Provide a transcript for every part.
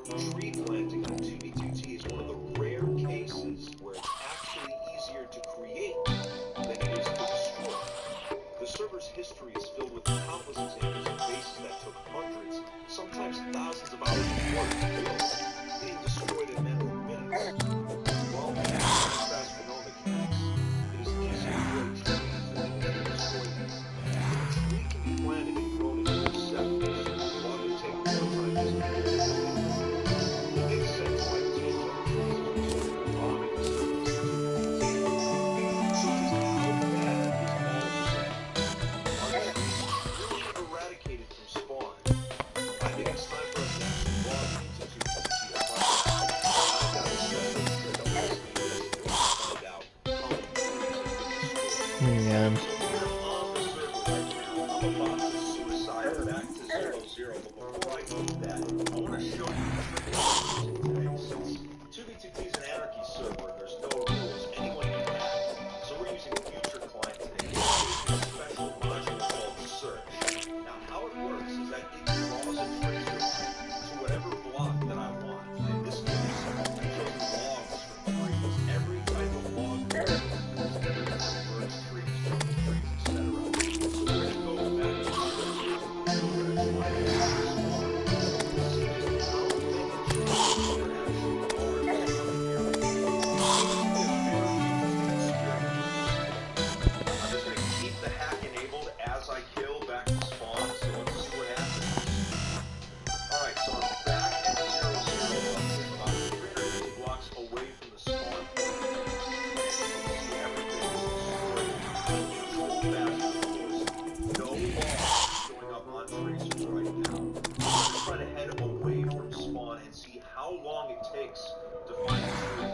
Tree planting on 2B2T is one of the rare cases where it's actually easier to create than it is to destroy. The server's history is filled with countless examples of bases that took hundreds, sometimes thousands of hours of work to build, being destroyed in a matter of minutes. While we have fast vanilla mechanics, it is easier to grow trees than it is to destroy them. A tree can be planted and grown in 4 seconds, while it can take more time just to build a building. It makes sense why teams like trees are considered bombing the surface in 2B2T. So just how bad is all of this? Are trees really eradicated from spawn? I think it's time for us to actually log into 2B2T to find out. I've got a special trick up my sleeve to find out how many trees have been destroyed. Yeah. So we're on the server right now. I'm about to suicide back to 0-0, but before I do that, I want to show you the trick I'm using today. Since 2B2T is an anarchy server and there's no rules, anyone can hack. So we're using a future client today, which is a special module called Search. Now, how it works is that it draws a tracer line to whatever block that I want. In this case, I've chosen logs for trees. Every type of log birds, trees, jungle trees, etc. So we're going to go back to 0-0. We're going to try to see just how many trees there actually are in this I'm just going to keep the hack enabled as I kill back to spawn, so let's see what happens. Alright, so I'm back at 0-0, about 350 blocks away from the spawn point. And you can see everything is destroyed. Control fast, of course. No logs showing up on tracers right now. I'm going to try to head away from spawn and see how long it takes to find a tree.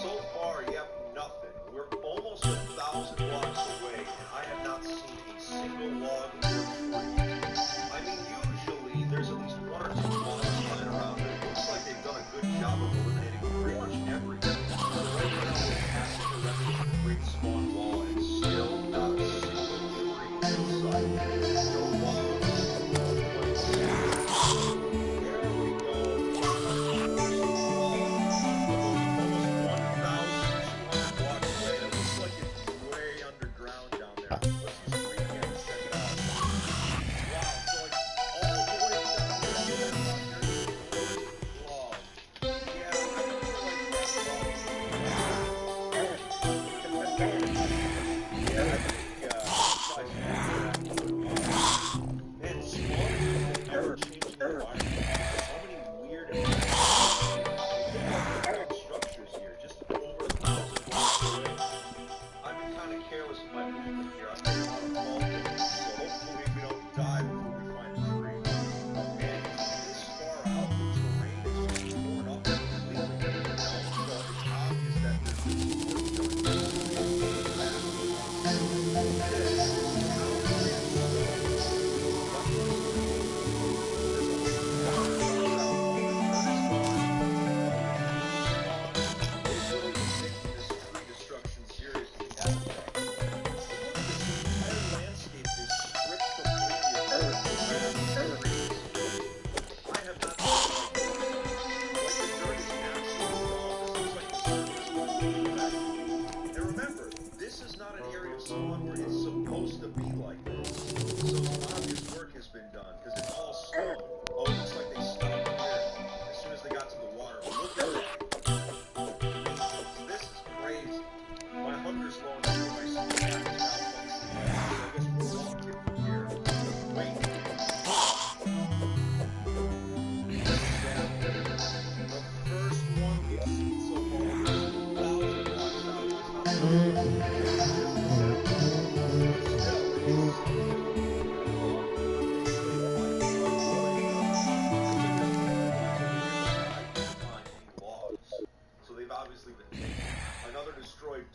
So far, yep, nothing. We're almost 1,000 blocks away, and I have not seen a single log or tree. I mean, usually there's at least 1 or 2 logs flying around, but it looks like they've done a good job of eliminating pretty much everything. So right now we're passing the remnants of the Great Spawn Wall, and still not a single tree in sight. No logs, no points. There we go.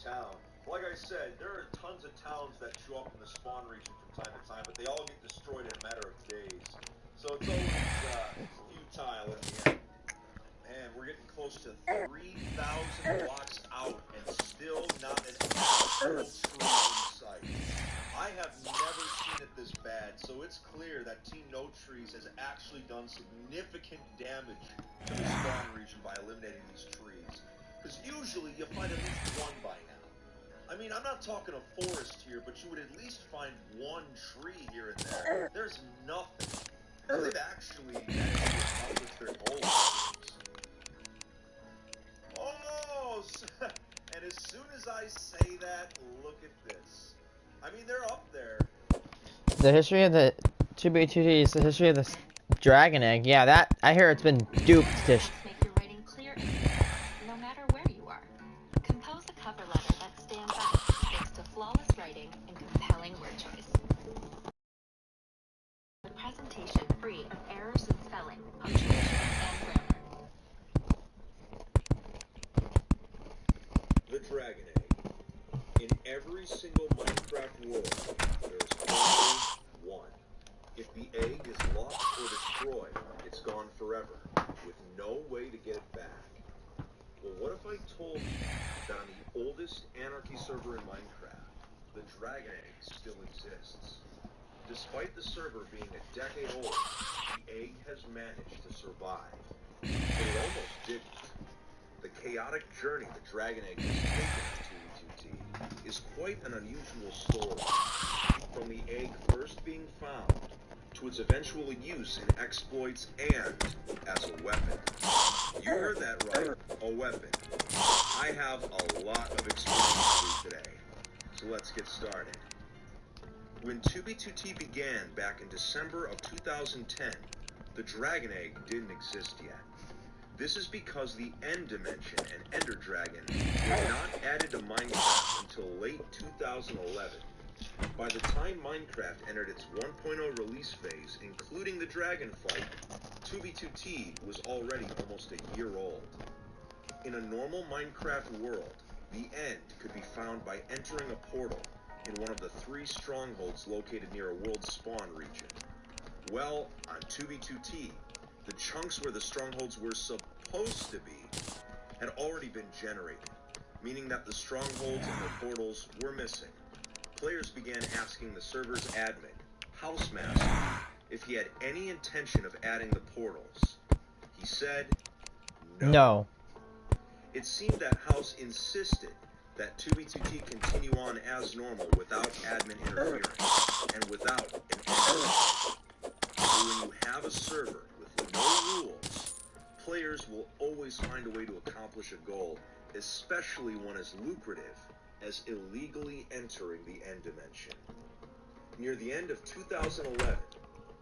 Town. Like I said, there are tons of towns that show up in the spawn region from time to time, but they all get destroyed in a matter of days. So it's always futile in the end. Man, we're getting close to 3,000 blocks out and still not an actual tree in sight. I have never seen it this bad, so it's clear that Team No Trees has actually done significant damage to the spawn region by eliminating these trees. Because usually you find at least one by now. I mean, I'm not talking a forest here, but you would at least find one tree here and there. There's nothing. So they've actually accomplished their goals. Oh, and as soon as I say that, look at this. I mean, they're up there. The history of the 2B2T is the history of the dragon egg. Yeah, that I hear it's been duped. Make your writing clear and concise, no matter where you are. Compose a cover letter that stands out thanks to flawless writing and compelling word choice. The presentation free of errors in spelling, punctuation, and grammar. The dragon egg. In every single Minecraft world, there's only one. If the egg is lost or destroyed, it's gone forever, with no way to get it back. Well, what if I told you that on the oldest anarchy server in Minecraft, the dragon egg still exists? Despite the server being a decade old, the egg has managed to survive. But it almost didn't. The chaotic journey the dragon egg has taken on 2v2T is quite an unusual story. From the egg first being found, to its eventual use in exploits and as a weapon. You heard that right, a weapon. I have a lot of experience with today, so let's get started. When 2b2t began back in December of 2010, the dragon egg didn't exist yet. This is because the End Dimension and Ender Dragon were not added to Minecraft until late 2011. By the time Minecraft entered its 1.0 release phase, including the dragon fight, 2b2t was already almost a year old. In a normal Minecraft world, the End could be found by entering a portal in one of the 3 strongholds located near a world spawn region. Well, on 2b2t, the chunks where the strongholds were supposed to be had already been generated, meaning that the strongholds and the portals were missing. Players began asking the server's admin, Housemaster, if he had any intention of adding the portals. He said, no. It seemed that House insisted that 2b2t continue on as normal without admin interference, and without an end. But when you have a server with no rules, players will always find a way to accomplish a goal, especially one as lucrative as illegally entering the End Dimension. Near the end of 2011,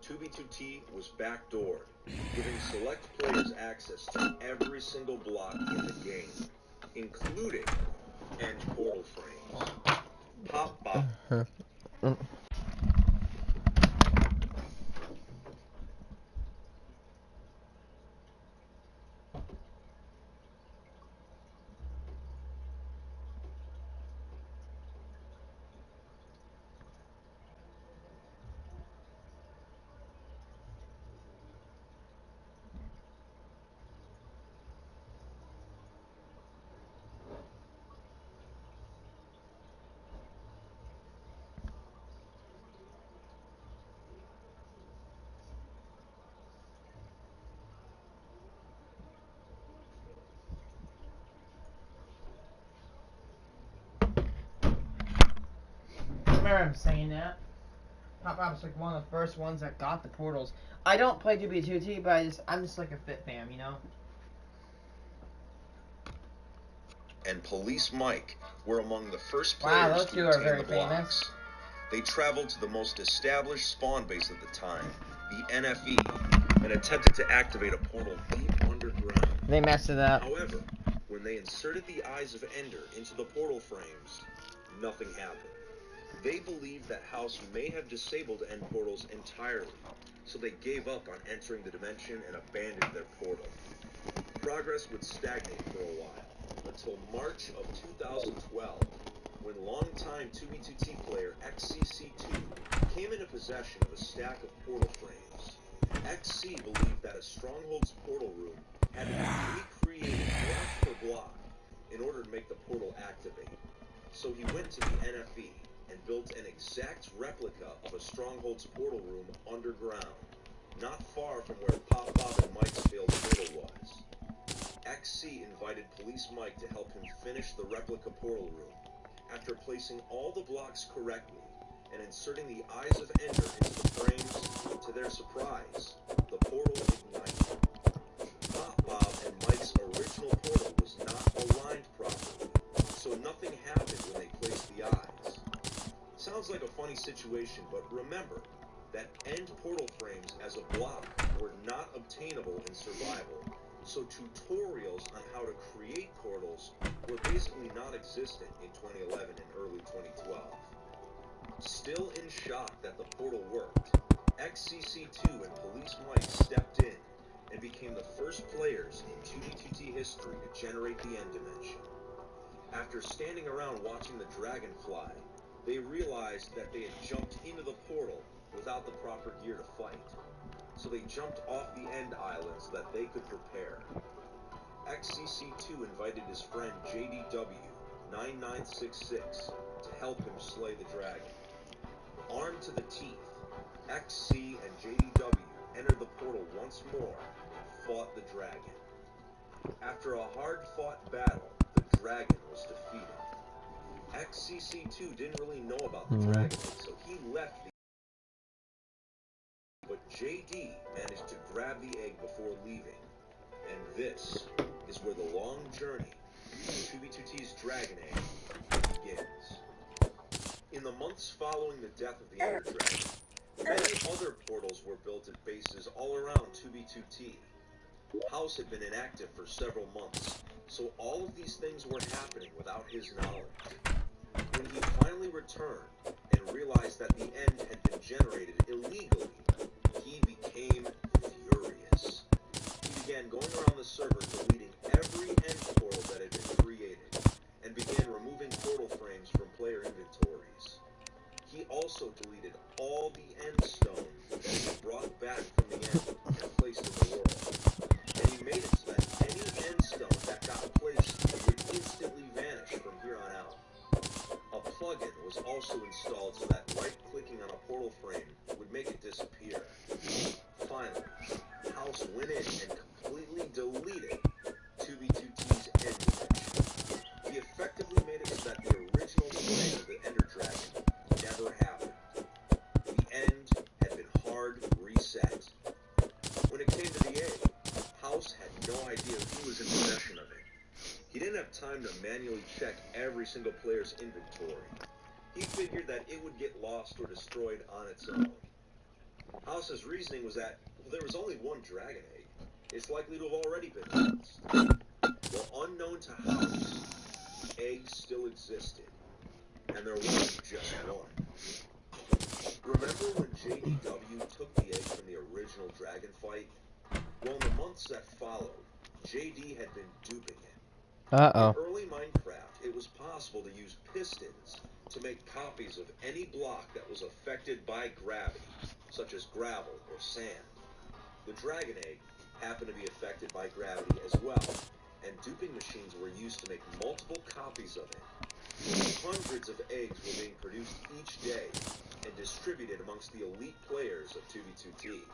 2b2t was backdoored, giving select players access to every single block in the game, including end portal frames. Pop bop. I remember him saying that. Pop-Pop's like one of the first ones that got the portals. I don't play 2b2t, but I'm just like a fit fam, you know? And Police Mike were among the first Wow, players those two to are obtain very the blocks. famous. They traveled to the most established spawn base at the time, the NFE, and attempted to activate a portal deep underground. They messed it up. However, when they inserted the Eyes of Ender into the portal frames, nothing happened. They believed that House may have disabled end portals entirely, so they gave up on entering the dimension and abandoned their portal. Progress would stagnate for a while, until March of 2012, when longtime 2b2t player XCC2 came into possession of a stack of portal frames. XC believed that a Stronghold's portal room had to be recreated block for block in order to make the portal activate. So he went to the NFE and built an exact replica of a Stronghold's portal room underground, not far from where Pop Bob and Mike's failed portal was. invited Police Mike to help him finish the replica portal room. After placing all the blocks correctly and inserting the eyes of Ender into the frames, to their surprise, the portal ignited. Bob and Mike's original portal was not aligned properly, so nothing happened when they placed the eyes. Sounds like a funny situation, but remember that end portal frames as a block were not obtainable in survival, so tutorials on how to create portals were basically non-existent in 2011 and early 2012. Still in shock that the portal worked, XCC2 and Police Mike stepped in and became the first players in 2B2T history to generate the end dimension. After standing around watching the dragon fly, they realized that they had jumped into the portal without the proper gear to fight. So they jumped off the end island so that they could prepare. XCC2 invited his friend JDW9966 to help him slay the dragon. Armed to the teeth, XC and JDW entered the portal once more and fought the dragon. After a hard-fought battle, the dragon was defeated. XCC2 didn't really know about the dragon egg, so he left the but JD managed to grab the egg before leaving. And this is where the long journey of 2B2T's dragon egg begins. In the months following the death of the Ender Dragon, many other portals were built at bases all around 2B2T. House had been inactive for several months, so all of these things were happening without his knowledge. When he finally returned and realized that the end had been generated illegally, he became furious. He began going around the server deleting every end portal that had been created, and began removing portal frames from player inventories. He also deleted all the end stone that he had brought back from the end and placed in the world. And he made it so that any end stone that got placed would instantly vanish from here on out. A plugin was also installed so that right-clicking on a portal frame would make it disappear. Finally, House went in and completely deleted 2B2T's end dimension. He effectively made it so that the original plan of the Ender Dragon never happened. The end had been hard reset. When it came to the egg, House had no idea who was in possession of it. He didn't have time to manually check every single player's inventory. He figured that it would get lost or destroyed on its own. House's reasoning was that, well, there was only one dragon egg. It's likely to have already been lost. Well, unknown to House, the egg still existed. And there wasn't just one. Remember when JDW took the egg from the original dragon fight? Well, in the months that followed, JD had been duping it. Uh-oh. In early Minecraft, it was possible to use pistons to make copies of any block that was affected by gravity, such as gravel or sand. The dragon egg happened to be affected by gravity as well, and duping machines were used to make multiple copies of it. Hundreds of eggs were being produced each day and distributed amongst the elite players of 2B2T.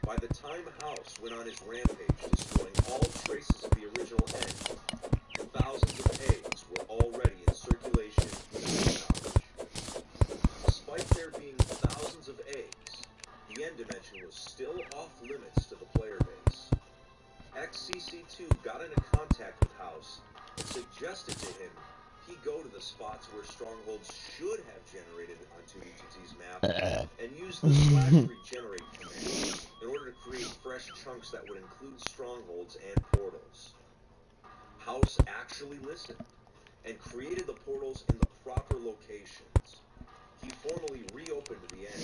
By the time House went on his rampage, destroying all traces of the original end, thousands of eggs were already in circulation in the knowledge. Despite there being thousands of eggs, the end dimension was still off limits to the player base. XCC2 got into contact with House and suggested to him he go to the spots where strongholds should have generated on 2B2T's map and use the /regenerate command in order to create fresh chunks that would include strongholds and portals. House actually listened and created the portals in the proper locations. He formally reopened the end,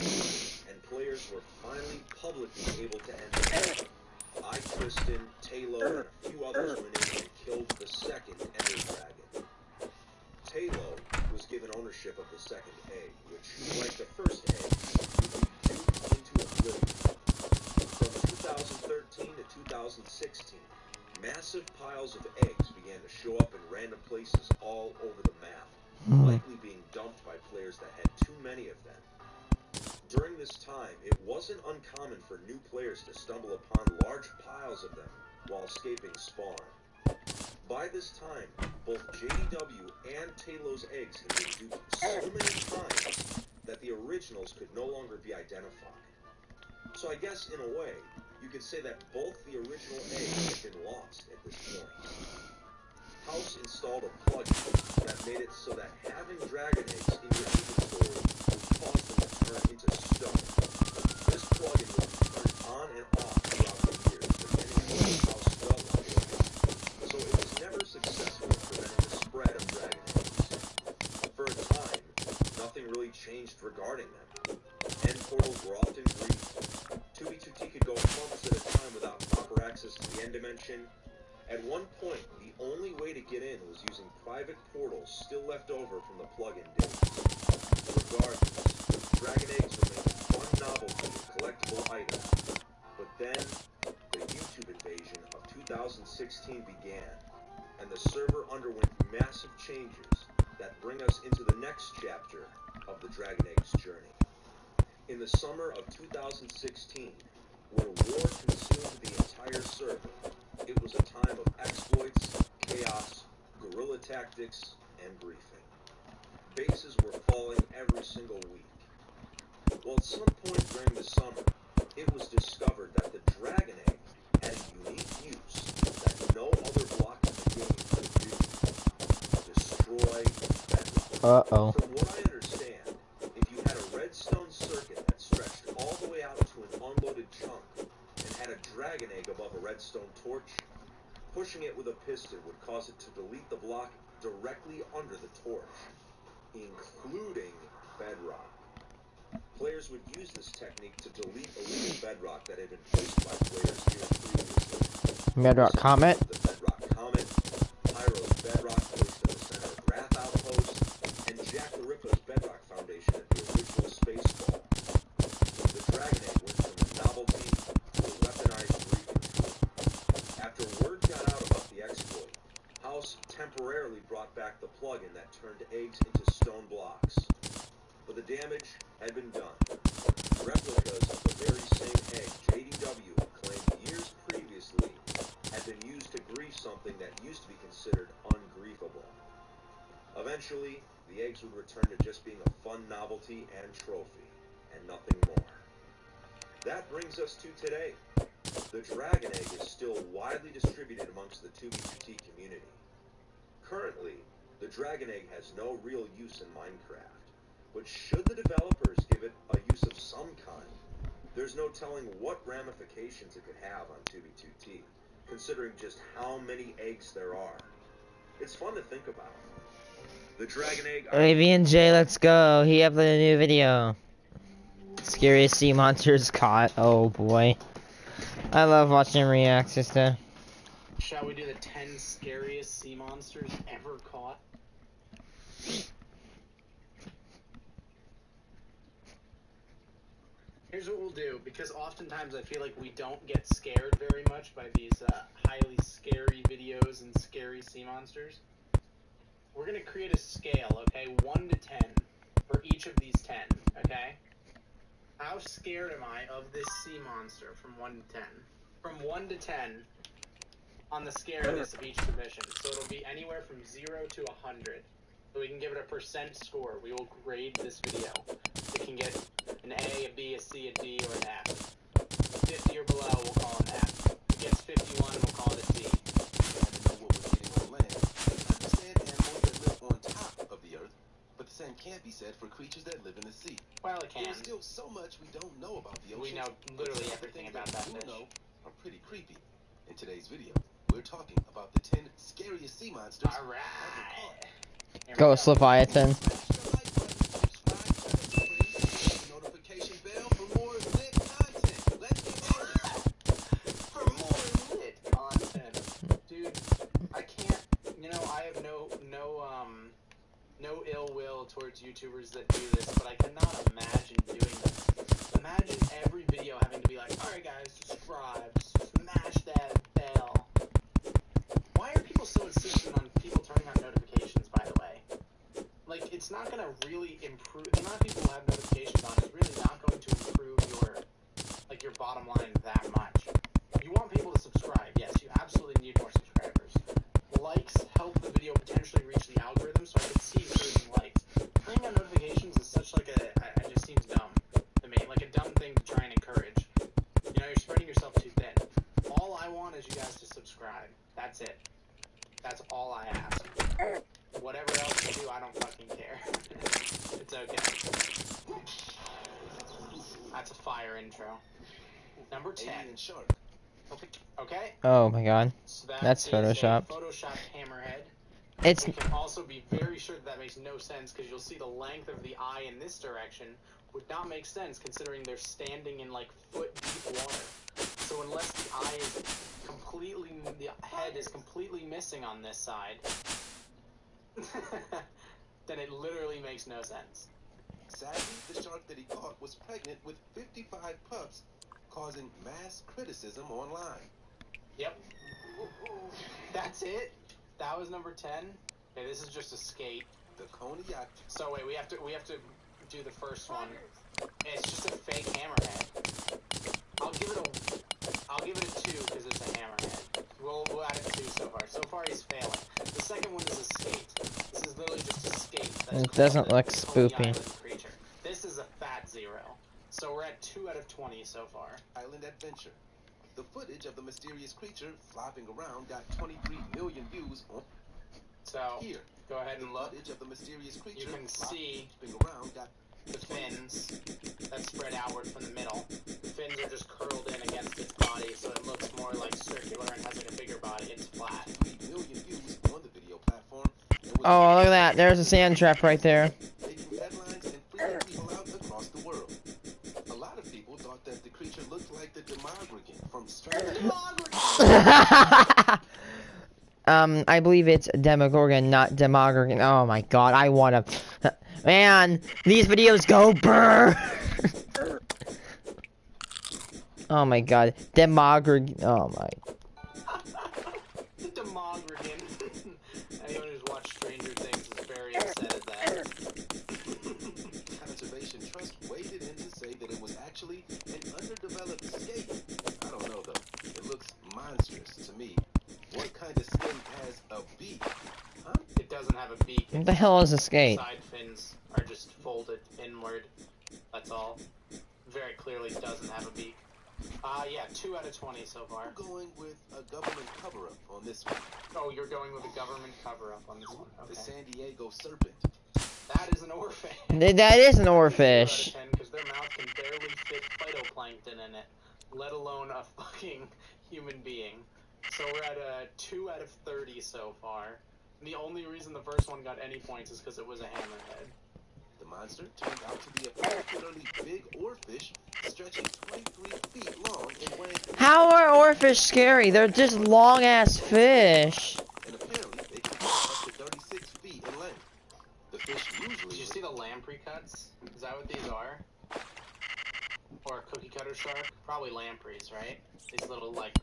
and players were finally publicly able to enter. I, Tristan, Taylor, and a few others went in and killed the second Ender Dragon. Taylor was given ownership of the second egg, which, like the first egg, would be duped into oblivion. From 2013 to 2016, massive piles of eggs began to show up in random places all over the map, likely being dumped by players that had too many of them. During this time, it wasn't uncommon for new players to stumble upon large piles of them while escaping spawn. By this time, both JDW and Talos eggs had been duped so many times that the originals could no longer be identified. So I guess, in a way, you could say that both the original eggs had been lost at this point. House installed a plugin that made it so that having dragon eggs in your inventory would cause them to turn into stone. This plugin would be turned on and off throughout the years, depending on what the house felt like it was. So it was never successful in preventing the spread of dragon eggs. For a time, nothing really changed regarding them. End portals were often griefed. 2B2T could go months at a time without proper access to the end dimension. At one point, the only way to get in was using private portals still left over from the plugin days. Regardless, dragon eggs remained a fun novelty and collectible item. But then, the YouTube invasion of 2016 began, and the server underwent massive changes that bring us into the next chapter of the Dragon Eggs journey. In the summer of 2016, when war consumed the entire server, it was a time of exploits, chaos, guerrilla tactics, and griefing. Bases were falling every single week. Well, at some point during the summer, it was discovered that the Dragon Egg had a unique use that no other block in the game could do. Destroy bedrock. Uh-oh. From what I understand, if you had a redstone circuit that stretched all the way out to an unloaded chunk and had a dragon egg above a redstone torch, pushing it with a piston would cause it to delete the block directly under the torch, including bedrock. Players would use this technique to delete illegal bedrock that had been placed by players here previously. Bedrock Comet. The Bedrock Comet, Pyro's Bedrock placed in the center of Wrath Outpost, and Jack the Ripper's Bedrock Foundation at the original Spaceball. The Dragon Egg went from a novelty to a weaponized griefing tool. After word got out about the exploit, House temporarily brought back the plugin that turned eggs into stone blocks. But the damage had been done. Replicas of the very same egg JDW had claimed years previously had been used to grief something that used to be considered ungriefable. Eventually, the eggs would return to just being a fun novelty and trophy, and nothing more. That brings us to today. The Dragon Egg is still widely distributed amongst the 2B2T community. Currently, the Dragon Egg has no real use in Minecraft. But should the developers give it a use of some kind, there's no telling what ramifications it could have on 2B2T, considering just how many eggs there are. It's fun to think about. The Dragon Egg... Avian J, let's go. He uploaded a new video. Scariest sea monsters caught. Oh boy. I love watching him react, sister. Shall we do the 10 scariest sea monsters ever caught? Here's what we'll do, because oftentimes I feel like we don't get scared very much by these highly scary videos and scary sea monsters. We're going to create a scale, okay? 1 to 10 for each of these 10, okay? How scared am I of this sea monster from 1 to 10? From 1 to 10 on the scariness of each submission. So it'll be anywhere from 0 to 100. So we can give it a percent score. We will grade this video. It can get an A, a B, a C, a D, or an F. 50 or below, we'll call it an F. If it gets 51, we'll call it a D. Know what we're getting on land. Understand animals that live on top of the earth, but the same can't be said for creatures that live in the sea. Well, it can. There's still so much we don't know about the ocean. We know literally everything about that we fish. know are pretty creepy. In today's video, we're talking about the 10 scariest sea monsters ever caught. Alright. Ghost Leviathan. Smash the like button, subscribe, turn on the notification bell for more lit content. Let's get on it. For more lit content. Dude, I can't, I have no ill will towards YouTubers that do this, but I cannot imagine doing this. Imagine every video having to be like, alright guys, subscribe, smash that bell. Why are people so insistent on people turning on notifications, by the way? Like, it's not going to really improve, the amount of people who have notifications on is really not going to improve your bottom line that much. You want people to subscribe, yes, you absolutely need more subscribers. Like subscribe. That's it. That's all I ask. Whatever else you do, I don't fucking care. It's okay. That's a fire intro. Number 10. Alien shark. Okay. Oh my god. So That's is a photoshopped. photoshopped hammerhead. It's We can also be very sure that makes no sense because you'll see the length of the eye in this direction would not make sense considering they're standing in like foot deep water. So unless the eye is completely, the head is completely missing on this side, then it literally makes no sense. Sadly, the shark that he caught was pregnant with 55 pups, causing mass criticism online. Yep. That's it. That was number 10. Okay, this is just a skate. The Cognac. So wait, we have to do the first one. It's just a fake hammerhead. I'll give it a 2 because it's a hammerhead. We'll add it 2 so far. So far he's failing. The second one is a skate. This is literally just a skate. That's It doesn't look Coney spoopy. Island creature. This is a fat 0. So we're at 2 out of 20 so far. Island Adventure. The footage of the mysterious creature flopping around got 23 million views on So here. go ahead and look. Footage of the mysterious creature You can see flopping around got the fins that spread outward from the middle. The fins are just curled in against its body, so it looks more like circular and has like a bigger body. It's flat. 3 million views on the video platform. And was oh, look at that. There's a sand trap right there. making headlines and freaking people out across the world. A lot of people thought that the creature looked like the Demogorgon from Stranger I believe it's Demogorgon, not Demogorgon. Oh my god, I wanna. Man, these videos go brr. Oh my god, Demogorgon. Oh my. The Demogorgon. Anyone who's watched Stranger Things is very upset at that. Conservation Trust waded in to say that it was actually an underdeveloped skate. I don't know though. It looks monstrous to me. What kind of skin has a beak? Huh? It doesn't have a beak. What the hell is a skate? Side fins are just folded inward. That's all. Very clearly doesn't have a beak. Yeah, 2 out of 20 so far. I'm going with a government cover-up on this one. Oh, you're going with a government cover-up on this one. The Okay. San Diego serpent. That is an oarfish. That is an oarfish. Because their mouth can barely fit phytoplankton in it, let alone a fucking human being. So we're at a 2 out of 30 so far. And the only reason the first one got any points is because it was a hammerhead. The monster turned out to be a particularly big oarfish, stretching 23 feet long and weighing... How are oarfish scary? They're just long ass fish. And apparently they can go up to 36 feet in length. The fish usually... Did you see the lamprey cuts? Is that what these are? Or a cookie cutter shark? Probably lampreys, right? These little, like,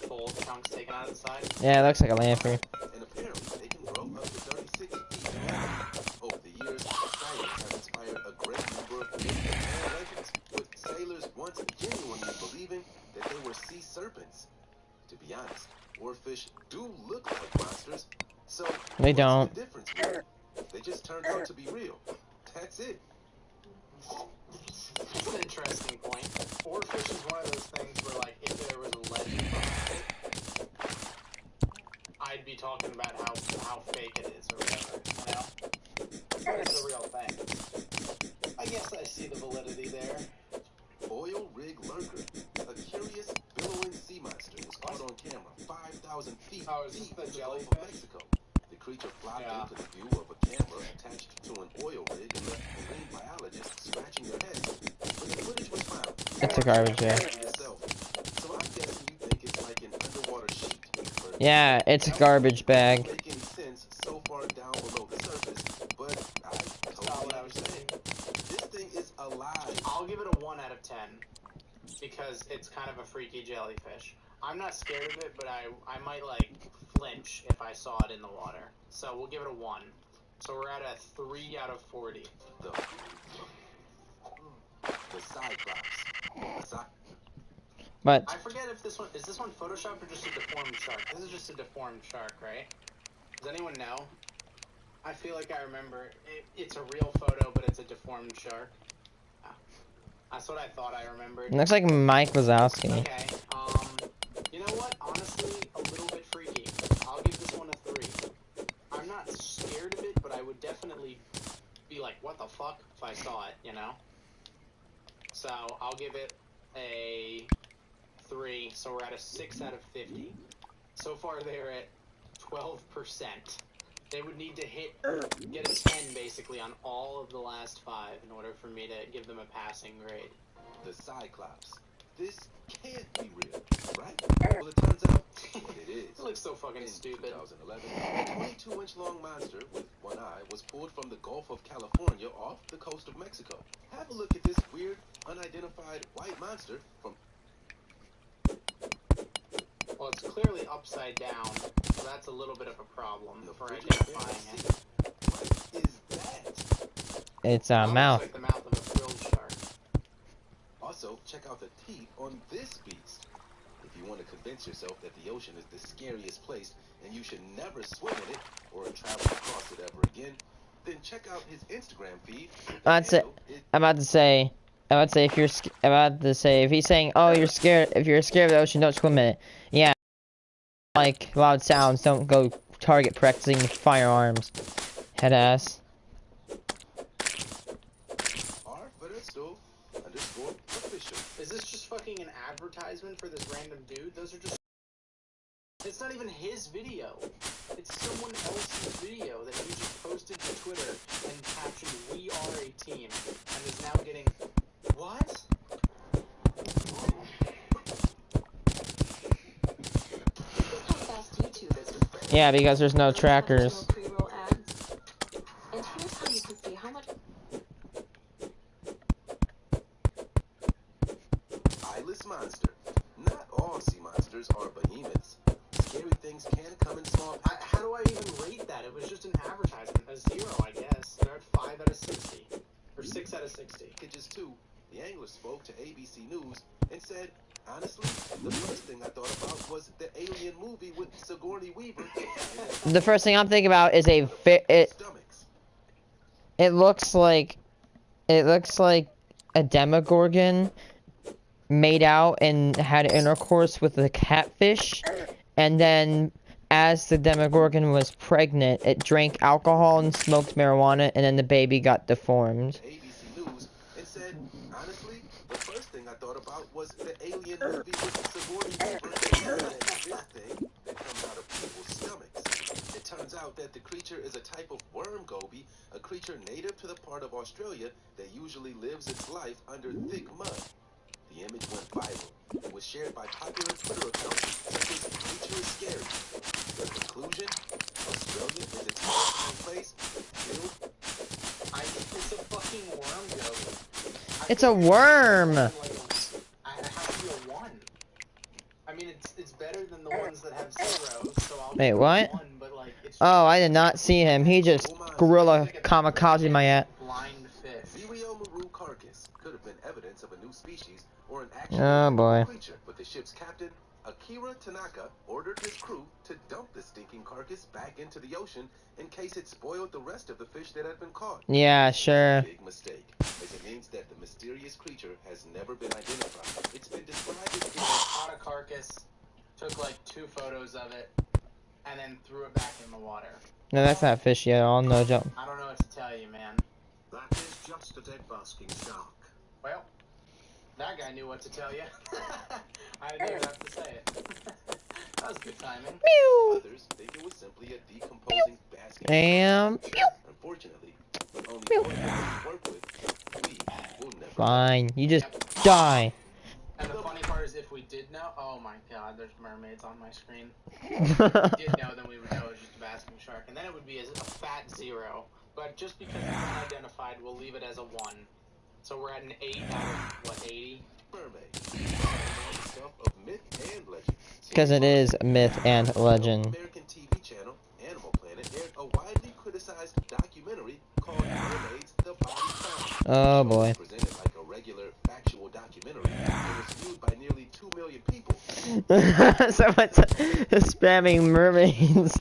fold chunks taken out of the side. Yeah, it looks like a lamprey. And apparently they can grow up to 36 feet in length. Over the years, science has inspired a great number of myths and legends, with sailors once genuinely believing that they were sea serpents. To be honest, oarfish do look like monsters, so They don't. what's the difference really? They just turned out to be real. That's it. That's an interesting point. Oarfish is one of those things where, like, if there was a legend behind it, I'd be talking about how fake it is or whatever, you know? But it's a real thing. I guess I see the validity there. Oil rig lurker, a curious billowing sea monster, was caught on camera 5,000 feet Oh, is this deep the in the Gulf jellyfish? of Mexico. The creature flopped Yeah. into the view of a camera attached to an oil rig and left marine biologists scratching their heads. But the footage was found. It's a garbage bag. Yourself. So I'm guessing you think it's like an underwater sheet. But Yeah, it's a garbage bag. doesn't make any sense so far down below the surface, but I Not totally what I was understand. This thing is alive. I'll give it a 1 out of 10 because it's kind of a freaky jellyfish. I'm not scared of it, but I might like flinch if I saw it in the water. So we'll give it a 1. So we're at a 3 out of 40. The Cyclops. But I forget if this one is photoshopped or just a deformed shark. This is just a deformed shark, right? Does anyone know? I feel like I remember it's a real photo, but it's a deformed shark. That's what I thought I remembered. it looks like Mike Wazowski. Okay, you know what? Honestly, a little bit freaky. I saw it, you know? So I'll give it a 3, so we're at a 6 out of 50. So far they're at 12%. They would need to get a 10 basically on all of the last 5 in order for me to give them a passing grade. The Cyclops. This can't be real, right? Well, it turns out it is. It looks so fucking In stupid. 2011, a 22-inch long monster with one eye was pulled from the Gulf of California off the coast of Mexico. Have a look at this weird, unidentified white monster from... Well, it's clearly upside down, so that's a little bit of a problem the for frigid identifying Sea. it. What is that? It's a Looks mouth. like the mouth of a frilled shark. Also, check out the teeth on this beast. If you want to convince yourself that the ocean is the scariest place and you should never swim in it or travel across it ever again, then check out his Instagram feed. I'm about to say if he's saying, oh, you're scared, if you're scared of the ocean, don't swim in it. Yeah, like loud sounds, don't go target practicing firearms. Head ass. _official. Is this just fucking an advertisement for this random dude? Those are just... It's not even his video. It's someone else's video that he just posted to Twitter and captioned, "We are a team," and is now getting... What? Look how fast YouTube is. Yeah, because there's no trackers. Pre-roll ads. And here's how you can see how much... Eyeless monster. Not all sea monsters are behemoths. Scary things can come in small How do I even rate that? It was just an advertisement. A 0, I guess. They're at 5 out of 60. Or 6 out of 60. packages too. The angler spoke to ABC News and said, honestly, the first thing I thought about was the Alien movie with Sigourney Weaver. The first thing I'm thinking about is Stomachs. it looks like a demogorgon made out and had intercourse with a catfish, and then as the demogorgon was pregnant, it drank alcohol and smoked marijuana, and then the baby got deformed. ABC News and said, honestly, the first thing I thought about was the Alien movie with Sigourney Weaver. This thing that comes out of people's stomachs. It turns out that the creature is a type of worm goby, a creature native to the part of Australia that usually lives its life under thick mud. The image went viral and was shared by popular Twitter accounts such as Creature is Scary. The conclusion? Australia is its all-time place. It's a fucking worm, Joe. It's a worm! I have to be a 1. I mean, it's better than the ones that have 0, so I'll Wait, give it what? a 1, but like, it's Oh, I did not see him. He just gorilla kamikaze my ass. blind fish. Virio maru carcass could have been evidence of a new species or an actual Oh boy. creature, but the ship's captain, Akira Tanaka, ordered his crew to dump the stinking carcass back into the ocean in case it spoiled the rest of the fish that had been caught. Yeah, sure. Big mistake, as it means that the mysterious creature has never been identified. It's been described as being Caught a carcass, took like 2 photos of it, and then threw it back in the water. No, that's not fish yet. I'll no jump. I don't know what to tell you, man. That is just a dead basking shark. Well, that guy knew what to tell you. I didn't even have to say it. That was good timing. others think it was simply a decomposing basket. Damn. Unfortunately, the only one that we work with, we will never. Fine. You just die. And the funny part is, if we did know, oh my god, there's mermaids on my screen. If we did know, then we would know it was just a basking shark, and then it would be a fat 0. But just because it's unidentified, we'll leave it as a 1. So we're at an 8 out of, what, 80? Mermaid. Stuff of myth and legend. Because it is myth and legend. American TV channel Animal Planet aired a widely criticized documentary called Mermaids: The Body Count. Oh boy. Presented like a regular factual documentary, it was viewed by nearly 2 million people. Someone's spamming mermaids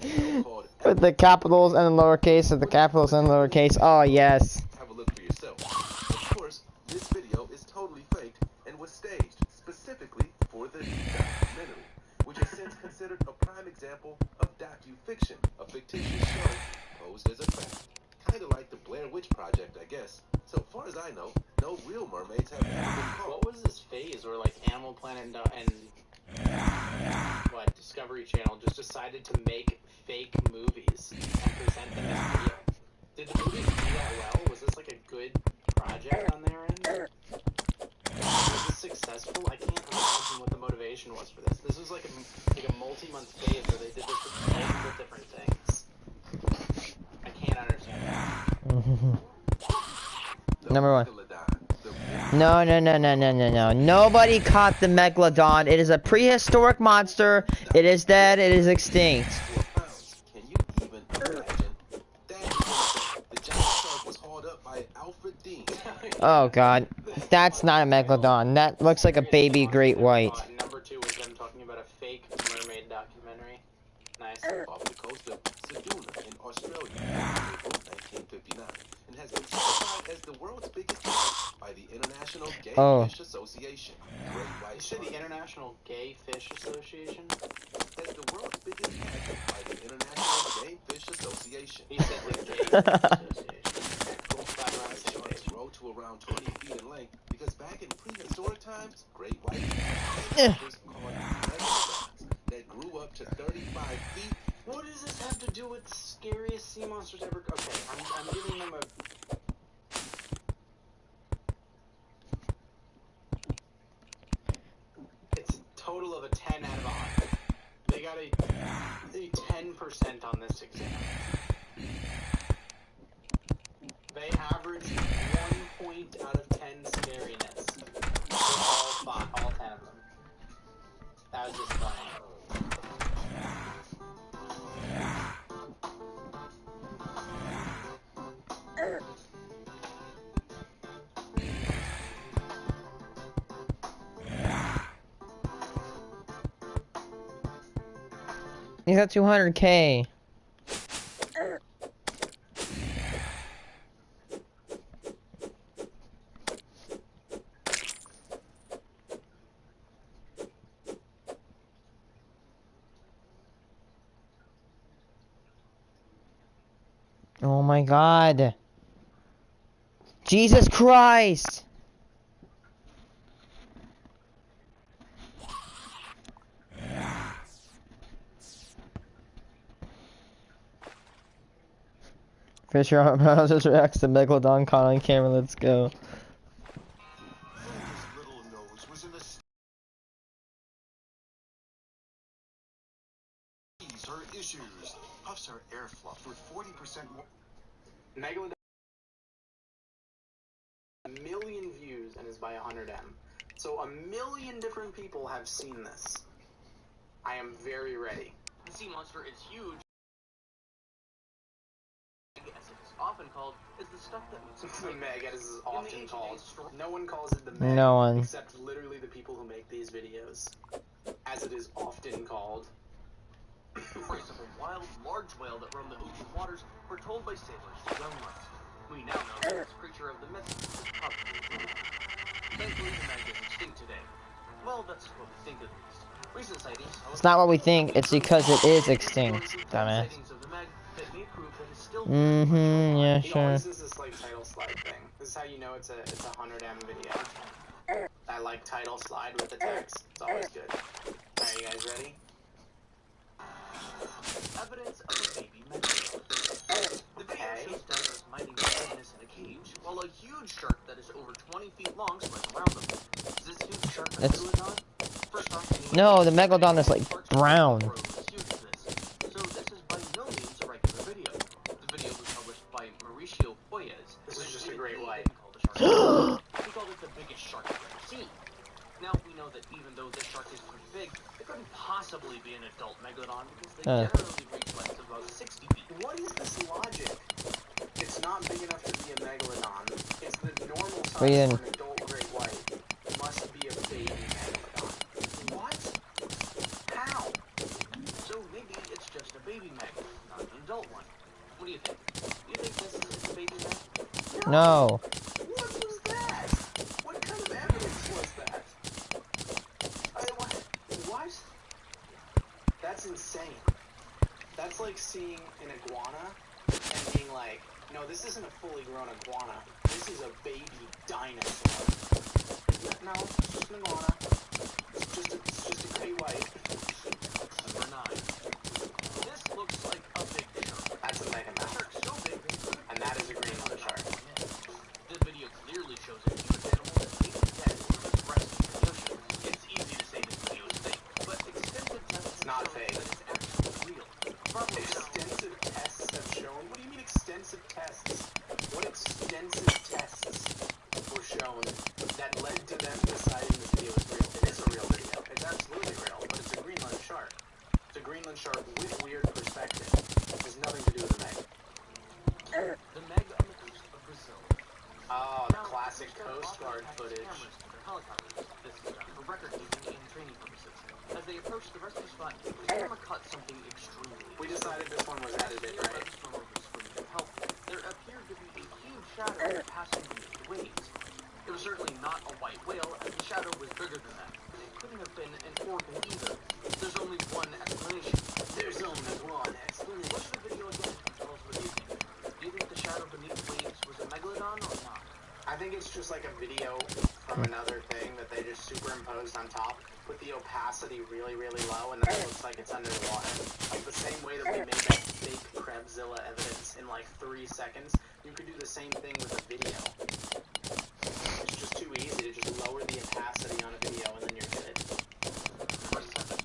with the capitals and the lowercase of the capitals and lowercase. Oh yes. Have a look for yourself. Of course, this video is totally faked and was staged specifically for the documentary, which is since considered a prime example of docu-fiction, a fictitious show posed as a fact. Kind of like the Blair Witch Project, I guess. So far as I know, no real mermaids have ever been caught. What was this phase where like Animal Planet and Discovery Channel just decided to make fake movies and present them as real? Did the movies do that well? Was this like a good project on their end? Was this successful? I can't imagine what the motivation was for this. This was like a multi-month phase where they did this with multiple different things. I can't understand that. Number 1. No. Nobody caught the Megalodon. It is a prehistoric monster. It is dead. It is extinct. Can you even imagine? The giant shark was hauled up by Alfred Dean. Oh god. That's not a Megalodon. That looks like a baby great white. Number 2 was them talking about a fake mermaid documentary. Nice. Off the coast of Sedona in Australia in 1959 and has been certified as the world's biggest cat by the International Gay Fish Association. Great white You said shark. the International Gay Fish Association? As the world's biggest cat by the International Gay Fish Association. He said the Gay Fish Association. Sharks grow to around 20 feet in length because back in prehistoric times, great white fish called megalodons that grew up to 35 feet. What does this have to do with the scariest sea monsters ever? Okay, I'm giving them a... It's a total of a 10 out of 100. They got a 10% on this exam. They averaged 1 point out of 10 scariness. All 10 of them. That was just funny. He's got 200K. Oh my god. Jesus Christ! Fisher just reacts to Megalodon caught on camera, let's go. His little nose was in the These are issues. Puffs are air fluffed with 40% more. Megalodon 1 million views and is by 100M. So 1 million different people have seen this. I am very ready. The sea monster is huge. As it is often called, is the stuff that makes it The Meg, as is often called. story. No one calls it the Meg. No one. Except literally the people who make these videos. As it is often called. Stories of a wild, large whale that roamed the ocean waters were told by sailors to young ones. We now know that this creature of the myth is probably real. Thankfully, the Meg is extinct today. Well, that's what we think at least. Recent sightings. It's not what we think, it's because it is extinct, dumbass. Sightings of the Meg that may prove that it's still Yeah, He sure. always does this like title slide thing. This is how you know it's a 100M video. I like title slide with the text. It's always good. Alright, you guys ready? evidence of a baby megalodon. The video shows divers minding their business in a cage, while a huge shark that is over 20 feet long swims around them. Is this huge shark a megalodon? First off, No, the Megalodon is like brown. So this is by no means a regular video. The video was published by Mauricio Hoyes. This is just a great white. He called it the biggest shark I've ever seen. Now we know that even though this shark is pretty big, it couldn't possibly be an adult megalodon because they generally reach lengths of about 60 feet. What is this logic? It's not big enough to be a megalodon. It's the normal size for an adult great white. It must be a baby megalodon. What? How? So maybe it's just a baby meg, not an adult one. What do you think? Do you think this is a baby meg? No. What was that? What kind of evidence was that? What? That's insane. That's like seeing an iguana and being like, No, this isn't a fully grown iguana. This is a baby dinosaur. No, it's just an iguana. It's just a great white. Number 9. This looks like a big shark. That's a mega A mouth. shark so big that it could And that is a Greenland shark. The video clearly shows a huge animal that may be dead or resting in the ocean. It's easy to say this video is fake, but extensive tests It's not have shown fake. that it's actually real. Probably now. Extensive tests have shown. What do you mean extensive tests? What extensive tests were shown that led to them deciding this video is real? It is a real video. It's absolutely real, but it's a Greenland shark. It's a Greenland shark with weird perspective. It has nothing to do with the Meg. The Meg on the coast of Brazil. Oh, the classic Coast Guard footage. Cameras to their helicopters. This is done for record keeping and training purposes. As they approached the rescue spot, the camera caught something extremely. We decided this one was edited, right? There appeared to be a huge shadow passing beneath the waves. It was certainly not a white whale, as the shadow was bigger than that. It couldn't have been an organ either. There's only one explanation. There's only one explanation. Watch the video again and tell us what you think. Do you think the shadow beneath the waves was a megalodon or not? I think it's just like a video from another thing that they just superimposed on top with the opacity really, really low, and then it looks like it's under the water. Like the same way that we made that fake Krebsilla evidence in like 3 seconds, you could do the same thing with a video. It's just too easy to just lower the opacity on a video and then you're good. Number 7.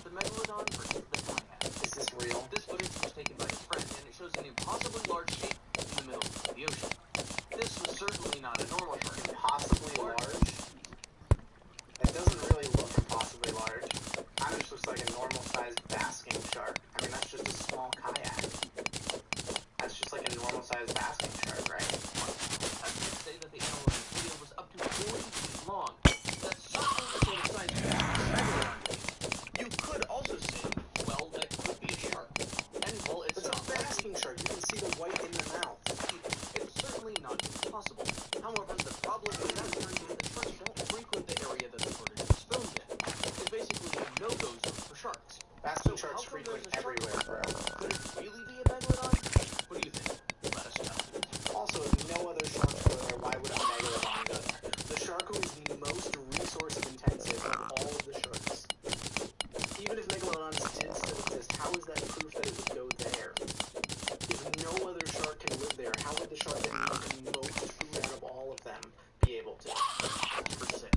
The megalodon versus the kayak. Is this real? This footage was taken by his friend, and it shows an impossibly large shape in the middle of the ocean. This was certainly not a normal shark. Impossibly large? It doesn't really look impossibly large. Kind of just looks like a normal-sized basking shark. I mean, that's just a small kayak. That's just like a normal-sized basking shark, right? Experts say that the animal in the video was up to 40 feet long. That's certainly the same size as a megalodon. You could also say, well, that could be a shark. And, well, it's It's not. a basking shark. You can see the white in the mouth. It's certainly not impossible. However, the problem is that the sharks don't frequent the area that the footage was filmed in. It's basically a no-go zone for sharks. Basking So sharks how come frequent there's a shark everywhere, bro. Could it really be a megalodon? What do you think? Let us know. Also, if no other sharks go there, why would a megalodon go there? The shark is the most resource-intensive of all of the sharks. Even if megalodons did still exist, how is that proof that it would go there? If no other shark can live there, how would the shark that eats the most food out of all of them be able to? Number 6.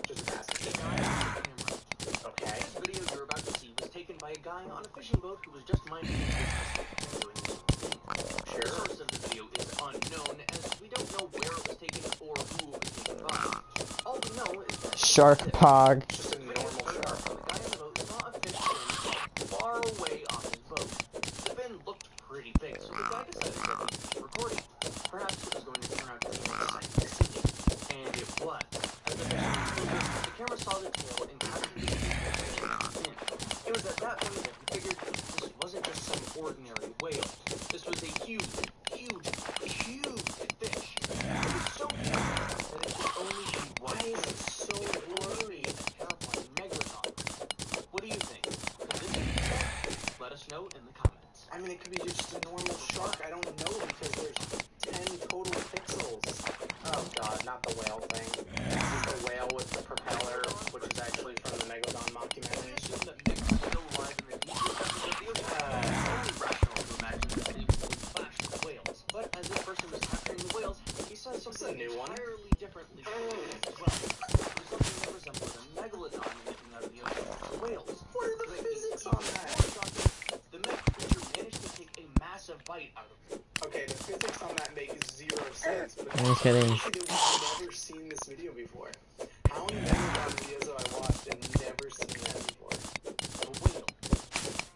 Just a basking The shark. guy with the camera. Okay. This video you're about to see was taken by a guy on a fishing boat who was just minding his business and doing his own thing. The Sure. source of the video is unknown, as we don't know where it was taken or who it was taken by. All we know is that Shark Pog. Just a normal shark. the guy on the boat saw a fish fin far away on his boat. The fin looked pretty big, so the guy decided to keep recording. Perhaps it was going to turn out to be an exciting scene. And it was. As the fish moved, the camera saw the tail and captured the fish on the fin. It was at that point that he figured this wasn't just some ordinary whale. This was a huge, huge, huge fish. It was so huge that it could only be Why is it so blurry? a terrifying megalodon. What do you think? Could this be fake? Let us know in the comments. I mean, it could be just a normal shark. I don't know because there's 10 total pixels. Oh god, not the whale thing. This is the whale with the propeller, which is actually from the Megalodon We mockumentary. assume that Meg was still alive in the deep recesses of the ocean. It's only rational to imagine that they would clash with whales. But as this person was capturing the whales, he saw something new one. entirely differently as well. It was something that resembled a megalodon leaping out of the ocean to whales. What are the But physics even on that? more shocking, the Meg creature managed to take a massive bite out of it. Okay, the physics on that make 0 sense, but I'm kidding. we've never seen this video before. How many Megalodon videos have I watched and never seen that before? A whale.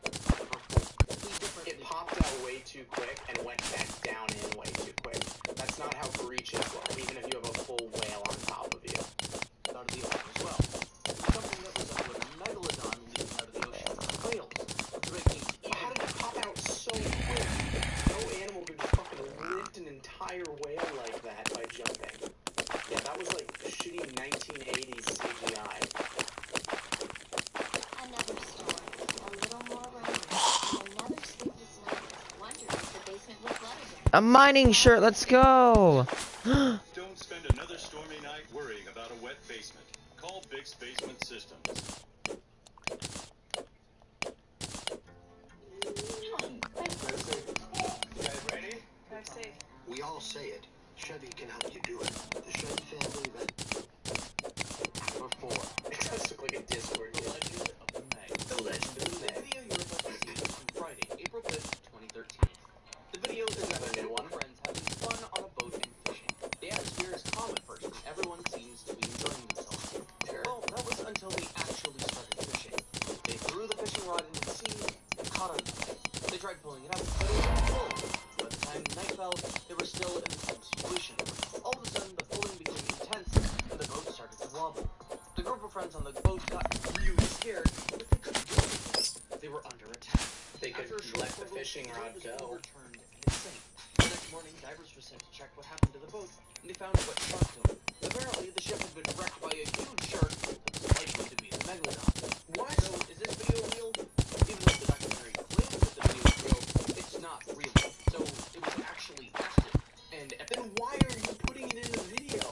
Completely different. It popped out way too quick and went back down in way too quick. That's not how breaches work, even if you have a full whale on top of you. Out of the ocean as well. It was something that resembled a megalodon leaping out of the ocean to whales. To make things How even did it pop out so quick? No animal could just fucking lift an entire whale like that by jumping. A mining shirt, let's go! Don't spend another stormy night worrying about a wet basement. Call Bix Basement Systems. You guys ready? We all say it. Chevy can help you do it. The Chevy family that... Number 4. It does look like a Discord. The Legend of the Meg. The Legend of the The Meg. video you're about to see is from Friday, April 5th, 2013. The video is another new one. Friends having fun on a boat and fishing. The atmosphere is calm at first, and everyone seems to be enjoying themselves. Sure. Well, that was until they actually started fishing. They threw the fishing rod into the sea and caught on nothing. They tried pulling it out, but it was full. By the time night fell, they were still in the same situation. All of a sudden, the pulling became intense, and the boat started to wobble. The group of friends on the boat got really scared, but they couldn't do anything. They were under attack. They could let the fishing rod go. Overturned and it sank. The next morning, divers were sent to check what happened to the boat, and they found what shark them. Apparently, the ship had been wrecked by a huge shark that was likely to be a megalodon. What? So, is this video real? Even though the documentary claims that the video is real, it's not real. So, it was actually acted. And then why are you putting it in the video?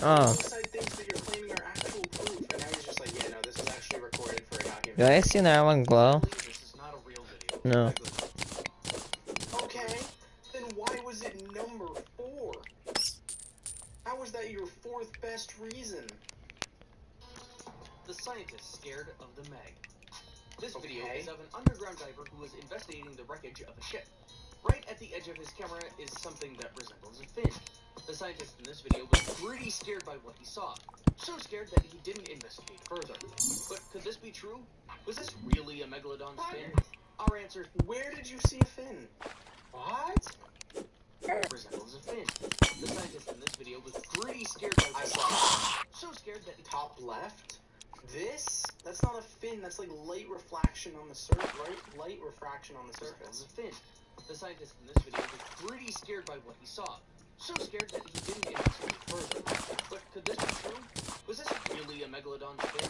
Alongside things that you're claiming are actual proof. And now he's just like, yeah, no, this was actually recorded for a documentary. Do I see that one glow? This is not a real video. No. Okay, then why was it number 4? How was that your 4th best reason? The scientists scared of the Meg. This video is of an underground diver who is investigating the wreckage of a ship. Right at the edge of his camera is something that resembles a fin. The scientist in this video was pretty scared by what he saw. So scared that he didn't investigate further. But could this be true? Was this really a megalodon's fin? Our answer, where did you see a fin? What? Resembles a fin. The scientist in this video was pretty scared by what he saw. So scared that he... Top left? This? That's not a fin, that's like light reflection on the surface, right? Light refraction on the surface. A fin. The scientist in this video was pretty scared by what he saw. So scared that he didn't investigate further. But could this be true? Was this really a megalodon's fin?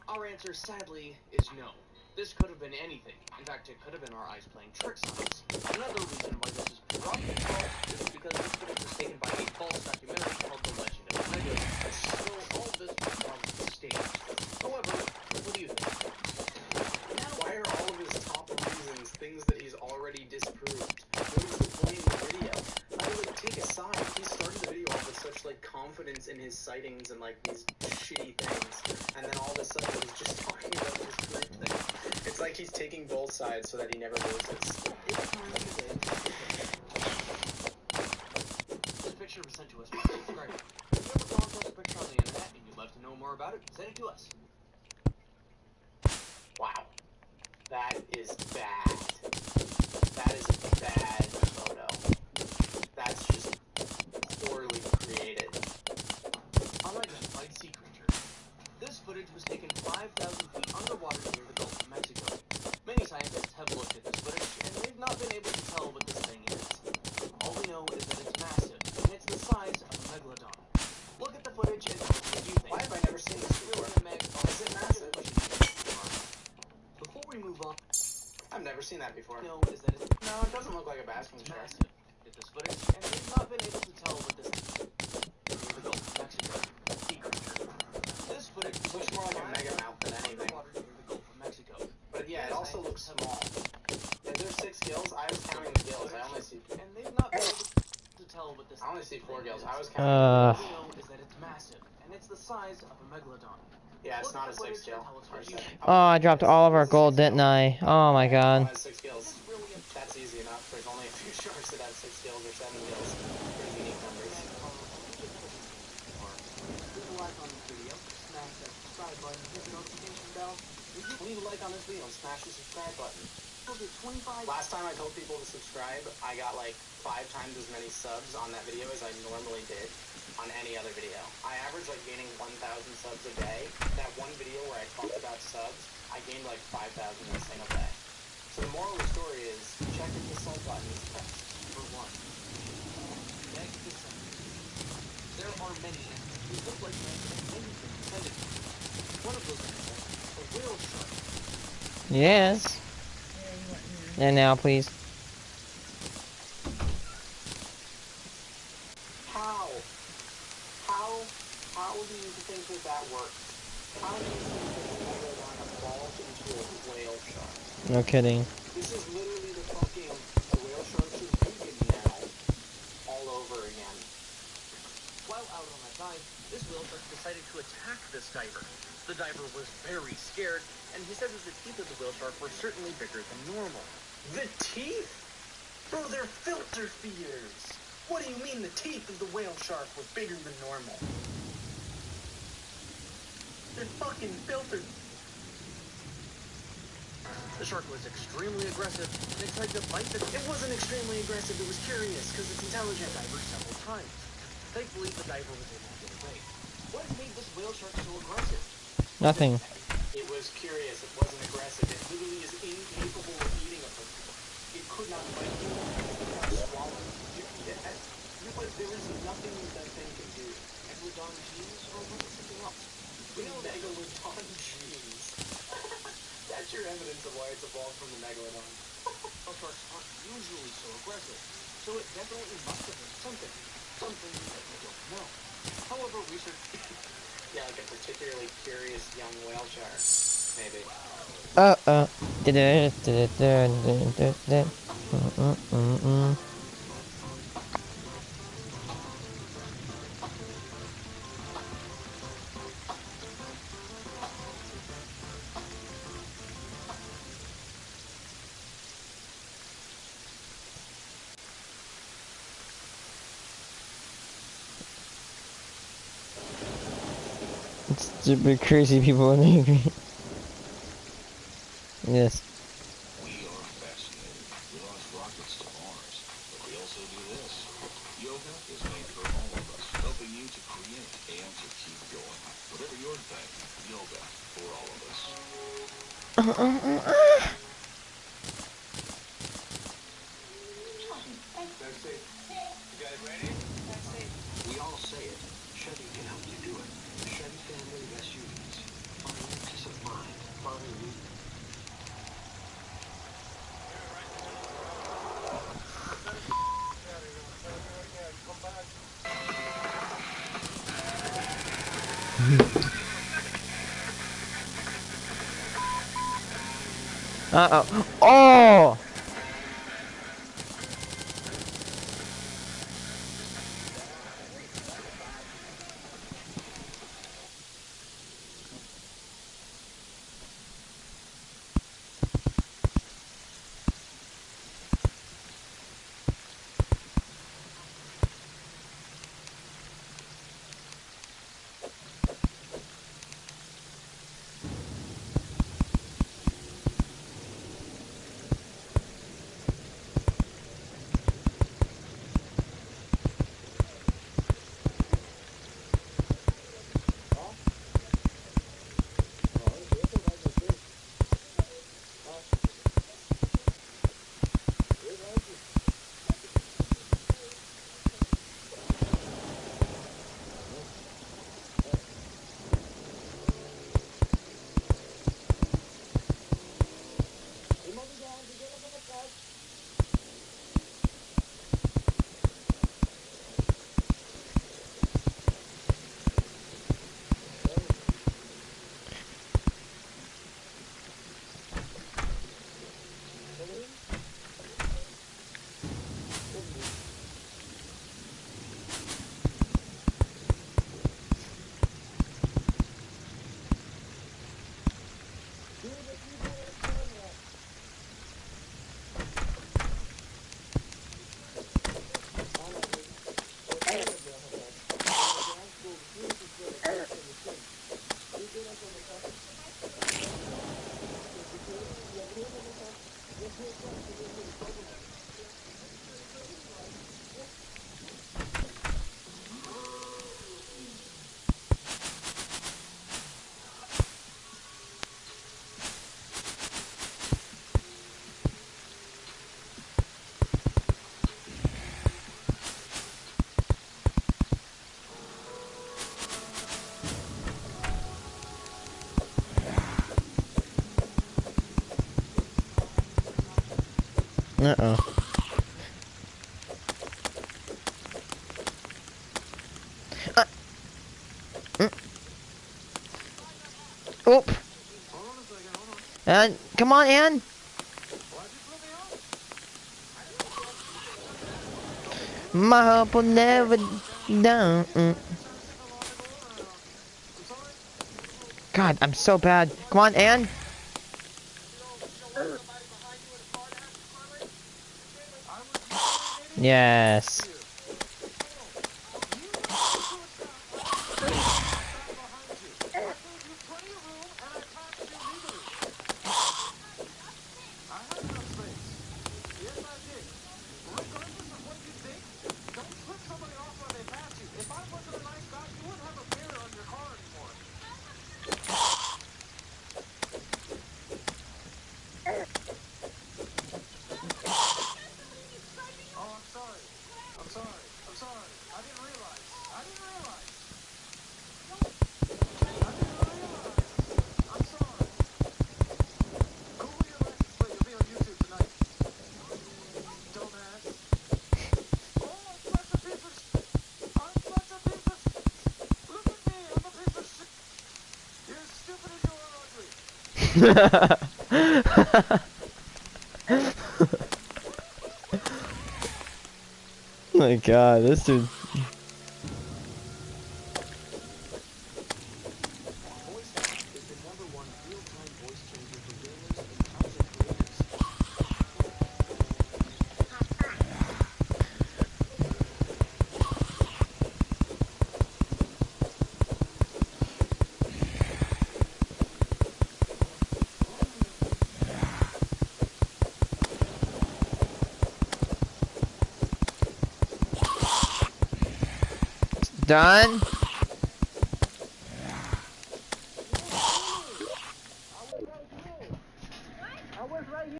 Our answer, sadly, is no. This could have been anything. In fact, it could have been our eyes playing tricks on us. Another reason why this is probably false is because this footage was taken by a false documentary called The Legend of the Megalodon. So all of this was probably staged. However, what do you think? Now, why are all of his top reasons things that he's already disproved? What is the point in the video? I mean, like, take a side. He started the video off with such, like, confidence in his sightings and, like, these shitty things. And then all of a sudden he's just talking about this proof thing. It's like he's taking both sides so that he never loses. This picture was sent to us by a subscriber. If you ever come across a picture on the internet and you'd love to know more about it, send it to us. Wow. That is bad. That is a bad photo. That's just poorly created. Unidentified sea creature. This footage was taken 5,000 feet underwater near the Gulf of Mexico. Many scientists have looked at this footage, and they've not been able to tell what this thing is. All we know is that it's massive, and it's the size of a megalodon. Look at the footage and tell us what you think. Why have I never seen this before? Is it massive? Before we move on, I've never seen that before. No, is that it? No, it doesn't look like a basking shark. Get this footage, and they've not been able to tell what this is. The Gulf of Mexico. Sea creature. This footage looks more like a mega mouth than anything. Near the Gulf of Mexico. But yeah, it also looks small. And there's 6 gills. I was counting the gills. I only see. And they've not been able to tell what this. I only see 4 gills. I was counting. All we know is that it's massive, and it's the size of a megalodon. Yeah, it's not a 6 gill. Oh, I dropped all of our gold, didn't I? Oh my god. 6 gills. That's easy enough. There's only a few sharks that have 6 gills or 7 gills. Pretty unique numbers. Leave a like on this video, smash that subscribe button, hit the notification bell. Leave a like on this video and smash the subscribe button. Last time I told people to subscribe, I got like 5 times as many subs on that video as I normally did on any other video. I average like gaining 1,000 subs a day. That one video where I talked about subs, I gained like 5,000 in a single day. So the moral of the story is, check if the sub button is pressed. For 1. Beg to send. There are many who look like men and many things intended. One of those insects, a whale shark. Yes. And now, please. No kidding. This is literally the fucking whale sharks are vegan now, all over again. While out on a dive, this whale shark decided to attack this diver. The diver was very scared, and he said that the teeth of the whale shark were certainly bigger than normal. The teeth? Bro, they're filter feeders. What do you mean the teeth of the whale shark were bigger than normal? They're fucking filtered. The shark was extremely aggressive, and it tried to bite the... It wasn't extremely aggressive, it was curious, because it's intelligent. diver several times. Thankfully, the diver was able to get away. What made this whale shark so aggressive? Nothing. It was curious, it wasn't aggressive. It literally is incapable of eating a person. It could not bite you, it could not swallow you. But there is nothing that thing can do. Megalodon genes, or was it something else? Megalodon genes. That's your evidence of why it's evolved from the megalodon. Whale sharks aren't usually so aggressive, so it definitely must have been something. Something that we don't know. However, research... Yeah, like a particularly curious young whale shark. Maybe. Stupid crazy people are angry. Yes. We are fascinated. We launch rockets to Mars, but we also do this. Yoga is made for all of us, helping you to create and to keep going. Whatever your thing, yoga for all of us. That's it. You guys ready? We all say it. Chevy can help you do it. The Chevy family of SUVs. Find peace of mind. Find... Uh-oh. Oh! Uh-oh. Oop. And come on, Ann. My hope will never down. God, I'm so bad. Come on, Ann. Yes. My God, this dude. Done?